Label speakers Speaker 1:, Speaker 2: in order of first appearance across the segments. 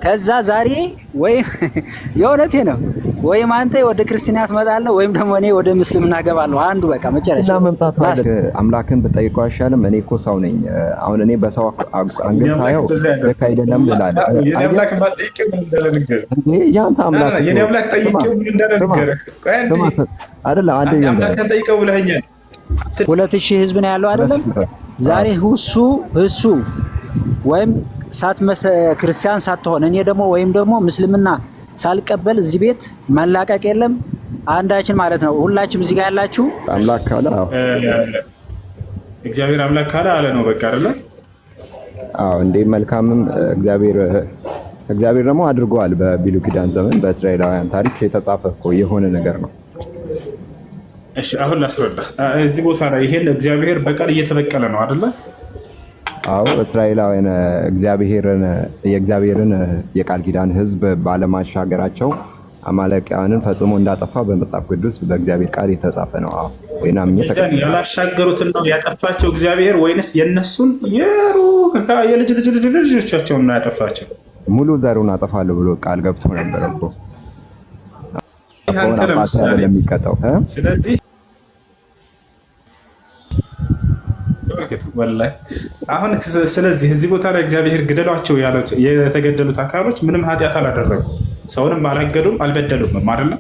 Speaker 1: ከዛ ዛሬ ወይም የእውነቴ ነው ወይም አንተ ወደ ክርስቲና ትመጣለህ ወይም ደግሞ እኔ ወደ ሙስሊምና እገባለሁ። አንዱ በቃ መጨረሻ
Speaker 2: እና መምጣት ማለት አምላክን ብጠይቀው አይሻልም? እኔ እኮ ሰው ነኝ። አሁን እኔ በሰው አንገት ሳየው ልክ አይደለም ልላለህ።
Speaker 3: የኔ አምላክ ባጠይቀው ምን እንዳለ ንገረህ።
Speaker 2: ያንተ አምላክ
Speaker 3: የኔ አምላክ ጠይቀው ምን እንዳለ ንገረህ።
Speaker 2: አይደለም አንተ
Speaker 3: አምላክን ጠይቀው ብለኸኛል።
Speaker 1: 2000 ህዝብ ነው ያለው አይደለም? ዛሬ እሱ ወይም ክርስቲያን ሳትሆን እኔ ደግሞ ወይም ደግሞ ምስልምና ሳልቀበል እዚህ ቤት መላቀቅ የለም አንዳችን ማለት ነው። ሁላችሁም እዚህ ጋር ያላችሁ
Speaker 2: አምላክ ካለ
Speaker 3: እግዚአብሔር አምላክ ካለ አለ ነው በቃ አይደለ?
Speaker 2: አዎ እንዴ መልካምም እግዚአብሔር ደግሞ አድርጓል። በብሉይ ኪዳን ዘመን በእስራኤላውያን ታሪክ የተጻፈ እኮ የሆነ ነገር ነው።
Speaker 3: እሺ አሁን ላስረዳ። እዚህ ቦታ ላይ ይሄን እግዚአብሔር በቀል እየተበቀለ ነው አይደለ?
Speaker 2: አዎ እስራኤላውያን የእግዚአብሔርን የቃል ኪዳን ሕዝብ ባለማሻገራቸው አማሌቃውያንን ፈጽሞ እንዳጠፋ በመጽሐፍ ቅዱስ በእግዚአብሔር ቃል የተጻፈ ነው። አዎ ወይናም
Speaker 3: ያላሻገሩትን ነው ያጠፋቸው እግዚአብሔር ወይንስ የነሱን የልጅ ልጆቻቸውን ነው ያጠፋቸው?
Speaker 2: ሙሉ ዘሩን አጠፋለሁ ብሎ ቃል ገብቶ ነበር እኮ።
Speaker 3: አንተ ለምሳሌ
Speaker 2: የሚቀጣው
Speaker 3: ስለዚህ ወላሂ አሁን ስለዚህ እዚህ ቦታ ላይ እግዚአብሔር ግደሏቸው ያሉት የተገደሉት አካሎች ምንም ኃጢአት አላደረጉም፣ ሰውንም አላገዱም፣ አልበደሉም አይደለም።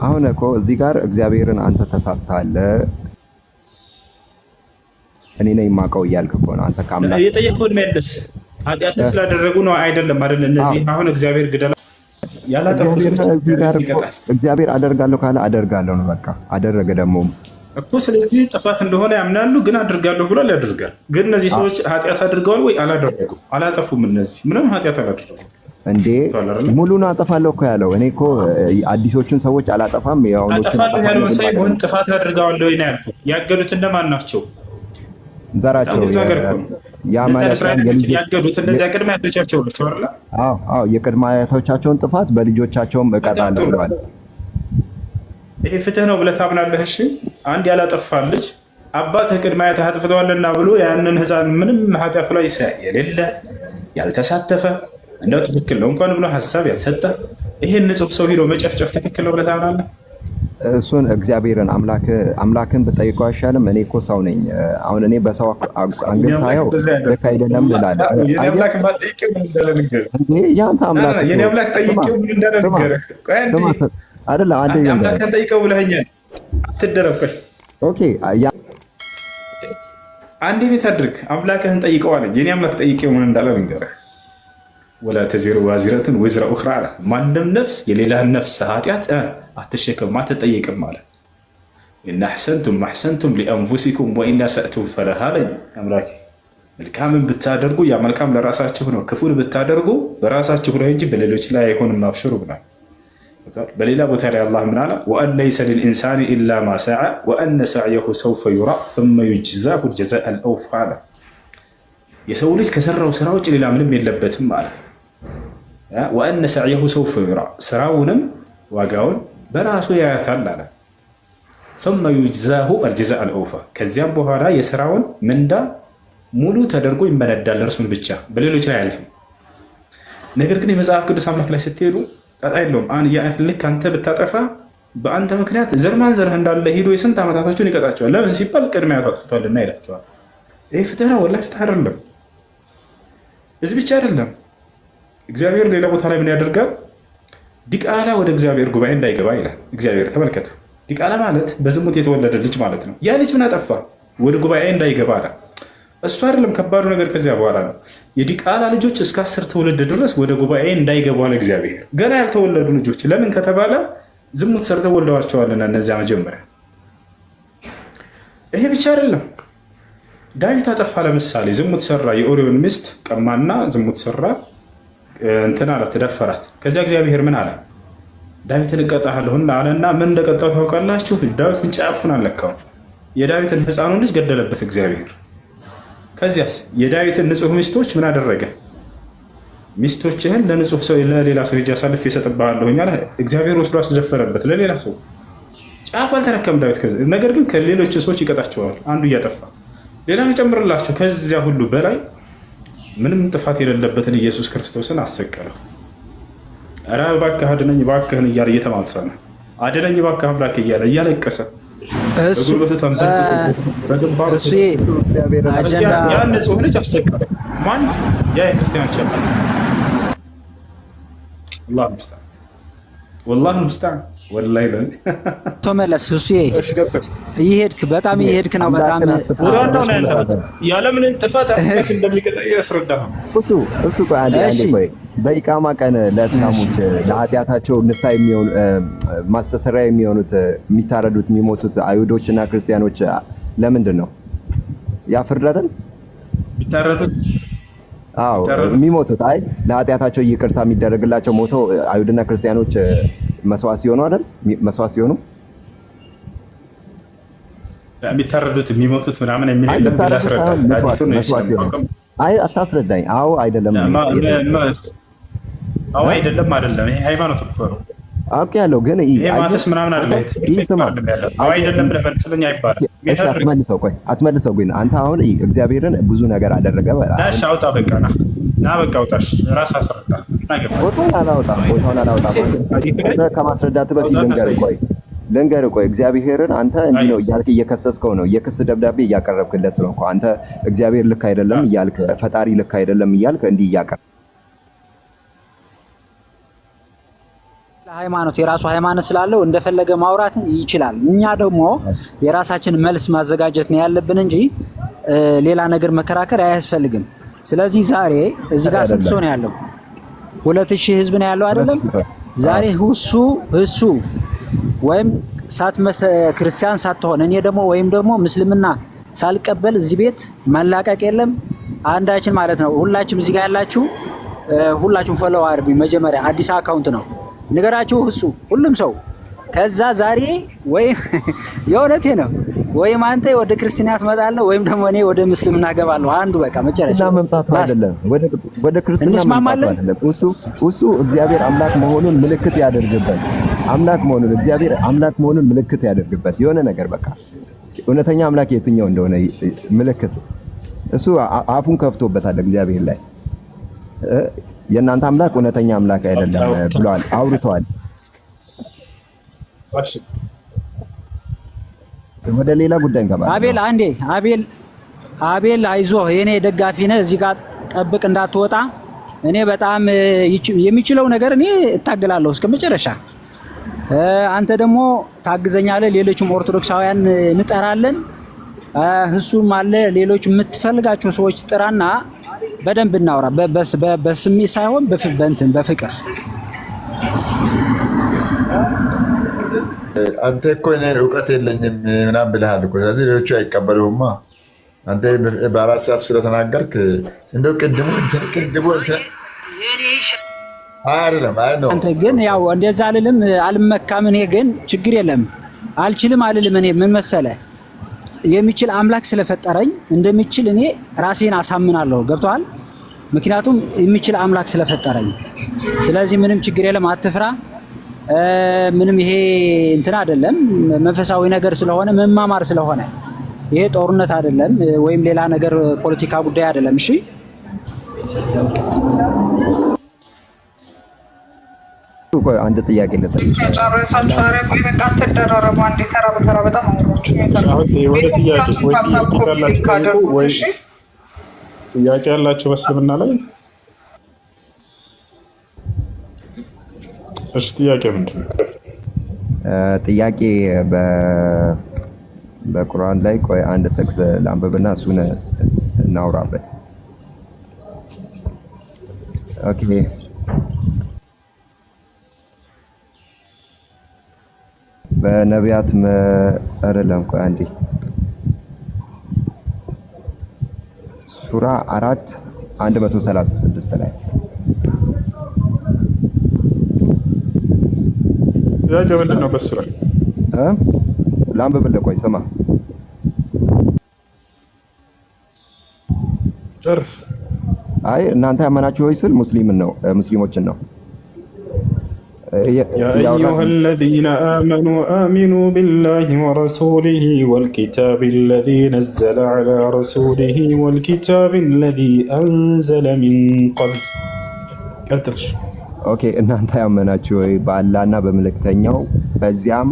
Speaker 2: አሁን እኮ እዚህ ጋር እግዚአብሔርን አንተ ተሳስተሃል እኔ ነኝ የማውቀው እያልክ እኮ ነው። አንተ ካምላክ
Speaker 3: የጠየቀውን መልስ። ኃጢአት ስላደረጉ ነው አይደለም አይደል? እነዚህ አሁን እግዚአብሔር ግደላ ያላጠፉ
Speaker 2: እግዚአብሔር አደርጋለሁ ካለ አደርጋለሁ ነው በቃ። አደረገ ደግሞ
Speaker 3: እኮ ስለዚህ ጥፋት እንደሆነ ያምናሉ፣ ግን አድርጋለሁ ብሏል ያደርጋል። ግን እነዚህ ሰዎች ኃጢአት አድርገዋል ወይ? አላደረጉም፣ አላጠፉም። እነዚህ ምንም ኃጢአት አላደረጉም
Speaker 2: እንዴ። ሙሉን አጠፋለሁ እኮ ያለው እኔ እኮ አዲሶቹን ሰዎች አላጠፋም።
Speaker 3: አጠፋለሁ ያለውን ሳይሆን ጥፋት አድርገዋል ወይ ነው ያልኩት። ያገዱት እነማን ናቸው?
Speaker 2: ዘራቸው
Speaker 3: ያገዱት እነዚያ ቅድመ አያቶቻቸው ናቸው አይደል?
Speaker 2: አዎ የቅድመ አያቶቻቸውን ጥፋት በልጆቻቸውም እቀጣለሁ ብለዋል።
Speaker 3: ይሄ ፍትህ ነው ብለህ ታምናለህ? እሺ አንድ ያላጠፋ ልጅ አባትህ ቅድመ አያትህ አጥፍተዋልና ብሎ ያንን ህፃን ምንም ኃጢአቱ ላይ የሌለ ያልተሳተፈ እንደው ትክክል ነው እንኳን ብሎ ሀሳብ ያልሰጠ ይሄን ንጹህ ሰው ሄዶ መጨፍጨፍ ትክክል ነው ብለህ ታምናለህ?
Speaker 2: እሱን እግዚአብሔርን አምላክን ብጠይቀው አይሻልም? እኔ እኮ ሰው ነኝ። አሁን እኔ በሰው አንገት ሳየው ልክ አይደለም ልላለህ።
Speaker 3: የኔ አምላክ ባጠይቀው ምን እንዳለ ንገረህ።
Speaker 2: ያንተ አምላክ
Speaker 3: የኔ አምላክ ጠይቀው ምን እንዳለ ንገረህ።
Speaker 2: አይደለም አንተ
Speaker 3: አምላክን ጠይቀው ብለኸኛል። አትደረብከኝ።
Speaker 2: ኦኬ
Speaker 3: አንዴ ቤት አድርግ። አምላክህን ጠይቀው አለኝ። የኔ አምላክ ጠይቀው ምን እንዳለ ንገረህ። ወላ ተዚሩ ዋዚረቱን ወዝራ ኡኽራ አለ። ማንም ነፍስ የሌላን ነፍስ ኃጢአት አትሸከም አትጠየቅም አለ። ኢና አሕሰንቱም አሕሰንቱም ሊአንፉሲኩም ወኢን አሰእቱም ፈለሃ አለኝ አምላኬ። መልካምን ብታደርጉ ያ መልካም ለራሳችሁ ነው፣ ክፉን ብታደርጉ በራሳችሁ ላይ እንጂ በሌሎች ላይ አይሆንም፣ አብሽሩ ብሏል። በሌላ ቦታ ላይ አላህ ምን አለ? ወአን ለይሰ ሊልኢንሳኒ ኢላ ማ ሰዓ ወአነ ሰዕየሁ ሰውፈ ዩራ ثመ ዩጅዛሁ ልጀዛእ አልአውፋ አለ። የሰው ልጅ ከሰራው ስራ ውጭ ሌላ ምንም የለበትም አለ። ወአነ ሰዕየሁ ሰውፈ ዩራ ስራውንም ዋጋውን በራሱ ያያታል አለ። ثመ ዩጅዛሁ አልጀዛእ አልአውፋ ከዚያም በኋላ የስራውን ምንዳ ሙሉ ተደርጎ ይመነዳል፣ እርሱን ብቻ በሌሎች ላይ አያልፍም። ነገር ግን የመጽሐፍ ቅዱስ አምላክ ላይ ስትሄዱ ጣጣ የለውም። ልክ አንተ ብታጠፋ በአንተ ምክንያት ዘር ማንዘርህ እንዳለ ሄዶ የስንት ዓመታቶችን ይቀጣቸዋል። ለምን ሲባል ቅድሚያ አጥፍቷልና ይላቸዋል። ይህ ፍትህ ነው? ወላሂ ፍትህ አይደለም። እዚህ ብቻ አይደለም። እግዚአብሔር ሌላ ቦታ ላይ ምን ያደርጋል? ዲቃላ ወደ እግዚአብሔር ጉባኤ እንዳይገባ ይላል እግዚአብሔር። ተመልከቱ፣ ዲቃላ ማለት በዝሙት የተወለደ ልጅ ማለት ነው። ያ ልጅ ምን አጠፋ? ወደ ጉባኤ እንዳይገባ አለ። እሱ አይደለም ከባዱ ነገር ከዚያ በኋላ ነው። የዲቃላ ልጆች እስከ 10 ትውልድ ድረስ ወደ ጉባኤ እንዳይገቡ አለ እግዚአብሔር። ገና ያልተወለዱ ልጆች ለምን ከተባለ ዝሙት ሰርተው ወልደዋቸዋልና እነዚያ መጀመሪያ። ይሄ ብቻ አይደለም። ዳዊት አጠፋ። ለምሳሌ ዝሙት ሰራ፣ የኦሪዮን ሚስት ቀማና ዝሙት ሰራ፣ እንትን አላት፣ ተደፈራት። ከዚያ እግዚአብሔር ምን አለ? ዳዊትን እቀጣለሁ አለና ምን እንደቀጣው ታውቃላችሁ? ዳዊትን ጫፉን አለካው። የዳዊትን ሕፃኑን ልጅ ገደለበት እግዚአብሔር። ከዚያስ የዳዊትን ንጹህ ሚስቶች ምን አደረገ? ሚስቶችህን ለንጹህ ሰው ለሌላ ሰው ሄጄ አሳልፌ እሰጥብሃለሁ አለ እግዚአብሔር። ወስዶ አስደፈረበት ለሌላ ሰው። ጫፍ አልተረከም ዳዊት። ነገር ግን ከሌሎች ሰዎች ይቀጣቸዋል አንዱ እያጠፋ። ሌላ መጨምርላቸው ከዚያ ሁሉ በላይ ምንም ጥፋት የሌለበትን ኢየሱስ ክርስቶስን አሰቀለው። ኧረ እባክህ አድነኝ እባክህን እያለ እየተማጸነ አድነኝ እባክህ አምላክ እያለ እያለቀሰ በጉልበቱ ተንበርክኮ ያን ንጹሕ ልጅ አሰቀለ። ማን? ያ የክርስቲያኖች አባት። አላህ ሙስተዓን ወላሂ ሙስተዓን ወላሂ ለዚህ
Speaker 1: ተመለስ። እሱ እየሄድክ በጣም እየሄድክ ነው። በጣም
Speaker 3: ያለምንም ጥፋት አምላክ እንደሚቀጣ ያስረዳህ።
Speaker 2: እሱ ቆይ አንዴ ቆይ በኢቃማ ቀን ለእስላሞች ለኃጢአታቸው ንስሐ የሚሆኑ ማስተሰሪያ የሚሆኑት የሚታረዱት የሚሞቱት አይሁዶችና ክርስቲያኖች ለምንድን ነው ያፍርድ አይደል ቢታረዱት? አዎ የሚሞቱት አይ ለኃጢአታቸው ይቅርታ የሚደረግላቸው ሞተው አይሁድና ክርስቲያኖች መስዋዕት ሲሆኑ አይደል? መስዋዕት ሲሆኑ
Speaker 3: የሚታረዱት የሚሞቱት ምናምን የሚል የለም።
Speaker 2: አይ አታስረዳኝ። አዎ አይደለም
Speaker 3: አዎ አይደለም አይደለም። ይሄ ሃይማኖት እኮ ነው።
Speaker 2: አውቄያለሁ ግን
Speaker 3: ይሄ ማተስ ምናምን አይደለም። አዎ አይደለም ብለህ መልስልኝ አይባልም።
Speaker 2: አትመልሰው ግን አንተ አሁን እግዚአብሔርን ብዙ ነገር አደረገ
Speaker 3: ዳሽ አውጣ በቃ ና በቃ አውጣሽ ራስ አስረዳ።
Speaker 2: ቦታውን አላወጣም ከማስረዳት በፊት ልንገርህ ቆይ እግዚአብሔርን አንተ እንዲህ ነው እያልክ እየከሰስከው ነው። የክስ ደብዳቤ እያቀረብክለት ነው እኮ አንተ እግዚአብሔር ልክ አይደለም እያልክ ፈጣሪ ልክ አይደለም እያልክ እንዲህ እያቀረብክ
Speaker 1: ሃይማኖት የራሱ ሃይማኖት ስላለው እንደፈለገ ማውራት ይችላል። እኛ ደግሞ የራሳችን መልስ ማዘጋጀት ነው ያለብን እንጂ ሌላ ነገር መከራከር አያስፈልግም። ስለዚህ ዛሬ እዚህ ጋር ስንት ሰው ነው ያለው? 2000 ህዝብ ነው ያለው አይደለም? ዛሬ እሱ ወይም ክርስቲያን ሳትሆን እኔ ደግሞ ወይም ደግሞ ምስልምና ሳልቀበል እዚህ ቤት መላቀቅ የለም አንዳችን ማለት ነው። ሁላችሁም እዚህ ጋር ያላችሁ ሁላችሁም ፎሎው አድርጉኝ። መጀመሪያ አዲስ አካውንት ነው ንገራችሁ ሁሉም ሰው ከዛ ዛሬ ወይም የእውነቴ ነው ወይም አንተ ወደ ክርስቲያና ትመጣለህ ወይም ደግሞ እኔ ወደ ምስልምና ገባለሁ። አንዱ በቃ መጨረሻ
Speaker 2: እና መምጣቱ አይደለም ወደ ክርስቲያና መምጣቱ አይደለም። እሱ እግዚአብሔር አምላክ መሆኑን ምልክት ያደርግበት እግዚአብሔር አምላክ መሆኑን ምልክት ያደርግበት የሆነ ነገር በቃ እውነተኛ አምላክ የትኛው እንደሆነ ምልክት እሱ አፉን ከፍቶበታል እግዚአብሔር ላይ የእናንተ አምላክ እውነተኛ አምላክ አይደለም ብለዋል አውርተዋል። ወደ ሌላ ጉዳይ እንገባለን።
Speaker 1: አቤል አንዴ አቤል አይዞህ የኔ ደጋፊ ነህ። እዚህ ጋር ጠብቅ እንዳትወጣ። እኔ በጣም የሚችለው ነገር እኔ እታገላለሁ እስከ መጨረሻ። አንተ ደግሞ ታግዘኛለህ። ሌሎችም ኦርቶዶክሳውያን እንጠራለን። እሱም አለ ሌሎች የምትፈልጋቸው ሰዎች ጥራና በደንብ እናውራ። በስሜት ሳይሆን በፍቅር።
Speaker 4: አንተ እኮ እኔ እውቀት የለኝም ምናምን ብለሃል እኮ። ስለዚህ ሌሎቹ አይቀበሉህማ። አንተ በራስህ አፍ ስለተናገርክ እንደው ቅድሙ አይደለም። አይ ነው
Speaker 1: አንተ ግን ያው እንደዛ አልልም አልመካም። እኔ ግን ችግር የለም አልችልም አልልም። እኔ ምን መሰለህ የሚችል አምላክ ስለፈጠረኝ እንደሚችል እኔ ራሴን አሳምናለሁ። ገብቶሃል? ምክንያቱም የሚችል አምላክ ስለፈጠረኝ። ስለዚህ ምንም ችግር የለም አትፍራ። ምንም ይሄ እንትን አይደለም መንፈሳዊ ነገር ስለሆነ መማማር ስለሆነ ይሄ ጦርነት አይደለም ወይም ሌላ ነገር ፖለቲካ ጉዳይ አይደለም። እሺ
Speaker 2: ቆይ አንድ ጥያቄ ልጠይቅ።
Speaker 5: ጨረሳችሁ? ኧረ ቆይ በቃ አትደራረቡ። አንዴ ተራ በተራ በጣም አወራችሁ።
Speaker 3: ጥያቄ ያላችሁ በእስልምና ላይ እሺ፣ ጥያቄ ምንድን ነው?
Speaker 2: ጥያቄ በቁርአን ላይ ቆይ አንድ ጥቅስ ላንብብና እሱን እናውራበት። ኦኬ በነቢያት አይደለም ቆይ አንዴ ሱራ 4:136 ላይ
Speaker 3: ጥያቄ ምንድን ነው? በሱ ላይ
Speaker 2: ላንብብልህ። ቆይ ስማ
Speaker 3: ጨርስ።
Speaker 2: አይ እናንተ ያመናችሁ ሆይ ስል ሙስሊሞችን ነው
Speaker 3: يا أيها الذين آمنوا آمنوا بالله ورسوله والكتاب الذي نزل على رسوله والكتاب الذي أنزل من قبل. أدرش.
Speaker 2: أوكي እናንተ ያመናችሁ ወይ በአላህና በመልእክተኛው በዚያም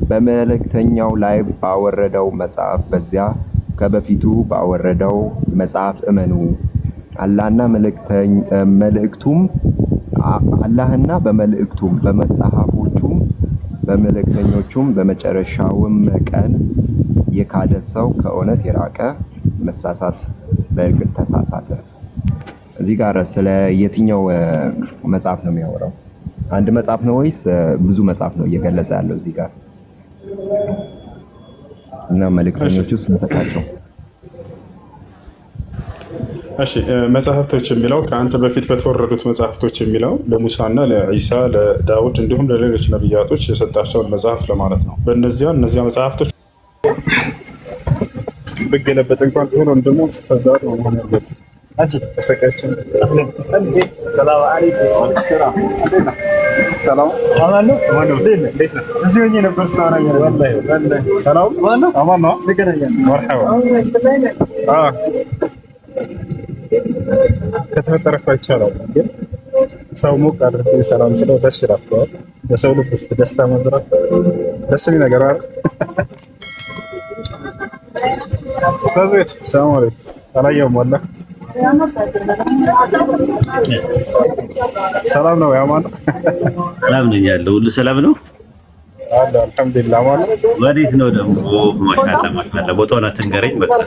Speaker 2: በመልእክተኛው ላይ ባወረደው መጽሐፍ በዚያ ከበፊቱ ባወረደው መጽሐፍ እመኑ። አላህና መልእክቱም አላህና በመልእክቱም በመጽሐፎቹም በመልእክተኞቹም በመጨረሻውም ቀን የካደ ሰው ከእውነት የራቀ መሳሳት በእርግጥ ተሳሳተ። እዚህ ጋር ስለ የትኛው መጽሐፍ ነው የሚያወራው? አንድ መጽሐፍ ነው ወይስ ብዙ መጽሐፍ ነው እየገለጸ ያለው እዚህ ጋር? እና መልእክተኞቹ ስንተካቸው?
Speaker 3: እሺ መጽሐፍቶች የሚለው ከአንተ በፊት በተወረዱት መጽሐፍቶች የሚለው ለሙሳና ለዒሳ ለዳውድ እንዲሁም ለሌሎች ነቢያቶች የሰጣቸውን መጽሐፍ ለማለት ነው። እነዚያ መጽሐፍቶች ብገለበጥ እንኳን ሆኖ ደግሞ ተፈዳር ነው መሆን ያለበት። አንቺ ተሰቃችን ሰላም አለይኩም ሰላም ሰላም አማኑ እንዴት ነው? እዚህ ሆኜ ነበር ስታወራኝ ወላሂ ሰላም ማነው አማኑ ንገረኝ። መርሐባ ከተፈጠረ ይቻላል ግን ሰው ሞቅ አድርጎ ሰላም ስለው ደስ ይላል። በሰው ልብ ውስጥ ደስታ መዝራት ደስ የሚል ነገር አይደል? ኡስታዝ ሰላም አለይኩም አላየሁም ወላሂ ሰላም ነው ያማን
Speaker 6: ሰላም ነኝ ያለው ሁሉ ሰላም ነው
Speaker 3: አለ አልሐምዱሊላህ ማለት
Speaker 6: ወዴት ነው ደግሞ ማሻአላ ቦታውን አትንገረኝ በቃ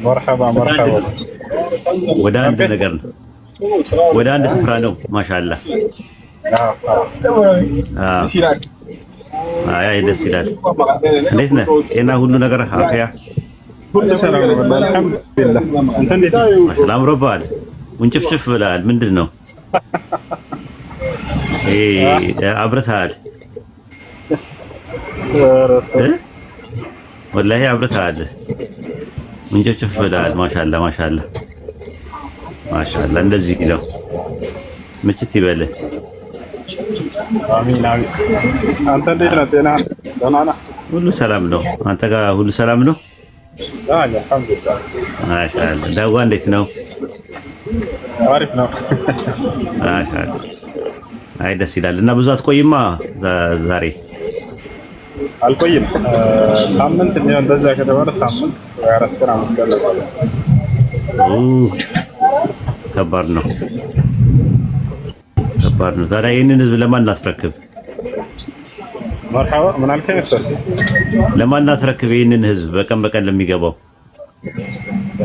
Speaker 3: መርሐባ
Speaker 6: ወደ አንድ ነገር ነው ወደ አንድ ስፍራ ነው ማሻአላ አይ ደስ ይላል እንዴት ነህ ጤና ሁሉ ነገር አፍያ
Speaker 3: ሁሉ ሰላም ነው አልሐምዱሊላህ አንተ እንዴት ነህ
Speaker 6: አምሮብሃል ውንጭፍጭፍ ብለሃል ምንድን ነው አብረታል ወላሂ አብረታል ምንጭፍጭፍ ብለሃል ማሻአላ ማሻአላ እንደዚህ ነው ምችት ይበልህ
Speaker 3: አሚን አንተ እንዴት ነህ ጤና ደህና ነህ
Speaker 6: ሁሉ ሰላም ነው አንተ ጋር ሁሉ ሰላም ነው
Speaker 3: አልሐምዱሊላህ
Speaker 6: ማሻአላ ዳዋ እንዴት ነው
Speaker 3: አሪፍ ነው
Speaker 6: ማሻአላ አይ ደስ ይላል እና ብዙ አትቆይማ ዛሬ
Speaker 3: አልቆይም ሳምንት ነው እንደዛ ከተባለ ሳምንት ወይ 4 ቀን 5 ቀን
Speaker 6: ከባድ ነው ዛሬ ይሄንን ህዝብ ለማን እናስረክብ
Speaker 3: መርሐባ ምን አልከኝ እስታስ
Speaker 6: ለማን እናስረክብ ይሄንን ህዝብ በቀን ለሚገባው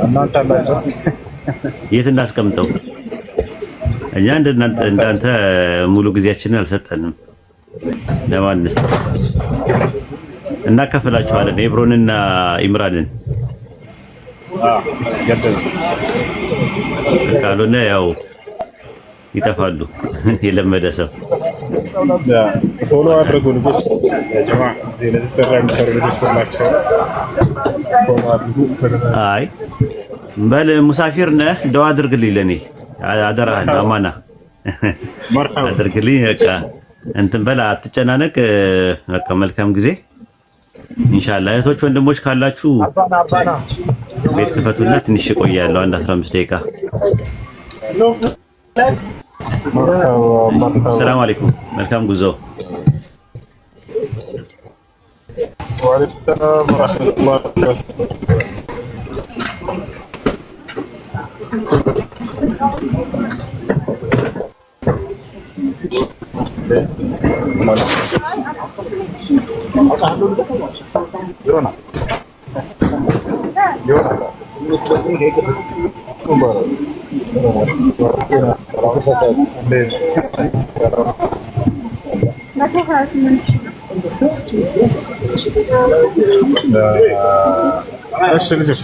Speaker 3: እናንተ አላችሁ
Speaker 6: የት እናስቀምጠው እኛ እንዳንተ ሙሉ ጊዜያችንን አልሰጠንም ለማን እናከፍላቸዋለን ኤብሮንና ኢምራንን
Speaker 3: ገደል
Speaker 6: ካልሆነ ያው ይጠፋሉ የለመደ ሰው
Speaker 3: ፎሎ አድርጉ ልጆች ጀማ ለዚህ ተራ የሚሰሩ ልጆች ሁላቸው ፎሎ አድርጉ
Speaker 6: አይ በል ሙሳፊር ነህ ደዋ አድርግልኝ ለኔ አደራህን አማና
Speaker 3: መርሐባ
Speaker 6: አድርግልኝ በቃ እንትን በላ አትጨናነቅ በቃ መልካም ጊዜ ኢንሻአላህ እህቶች ወንድሞች ካላችሁ ቤት ክፈቱና ትንሽ ቆያለሁ 15 ደቂቃ ሰላም አለይኩም መልካም ጉዞ
Speaker 3: ወአለይኩም ሰላም ወራህመቱላሂ ወበረካቱሁ እሺ ልጆች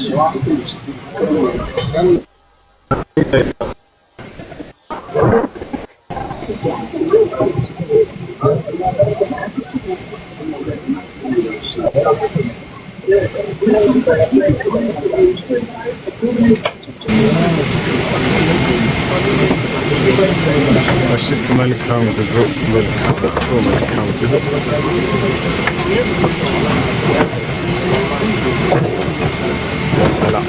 Speaker 3: መልካም ጉዞ መልካም ጉዞ ሰላም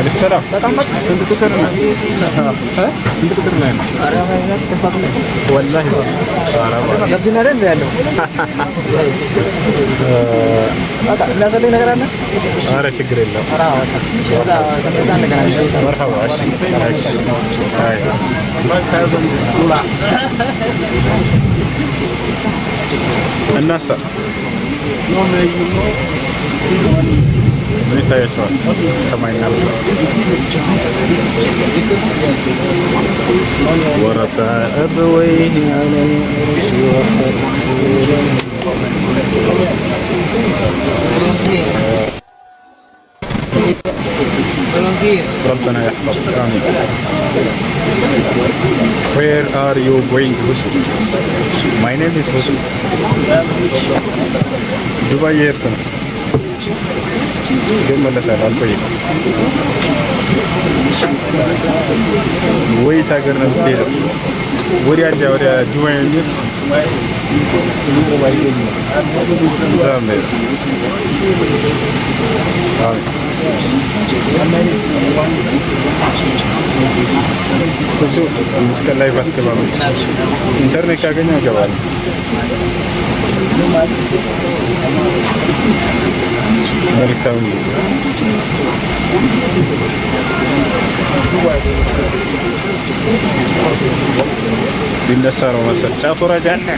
Speaker 3: السلام سنت كترنا سنت كترنا والله قبضنا رن ያለው ለሰለኝ ነገር አለ ኧረ ችግር የለም እዛ ሰምታ ነገር አለ مرحبا እሺ አይ እናሳ ምን ይታያቸዋል? ሰማይና ورفع أبويه على العرش ربنا يحفظك آمين. Where are you going, Husu? My name is Husu. Dubai Airport. ግን መለሳለሁ አልቆይም። ወይት ሀገር ነው የምትሄደው? ወዲያ ወደ ዱባይ ነው እዛም ነው እሱ እስከ ላይ ባስገባ ኢንተርኔት ካገኘ እገባለሁ። መልካም ጊዜ ሊነሳ ነው መሰል ጫፍ ወራጅ አለ።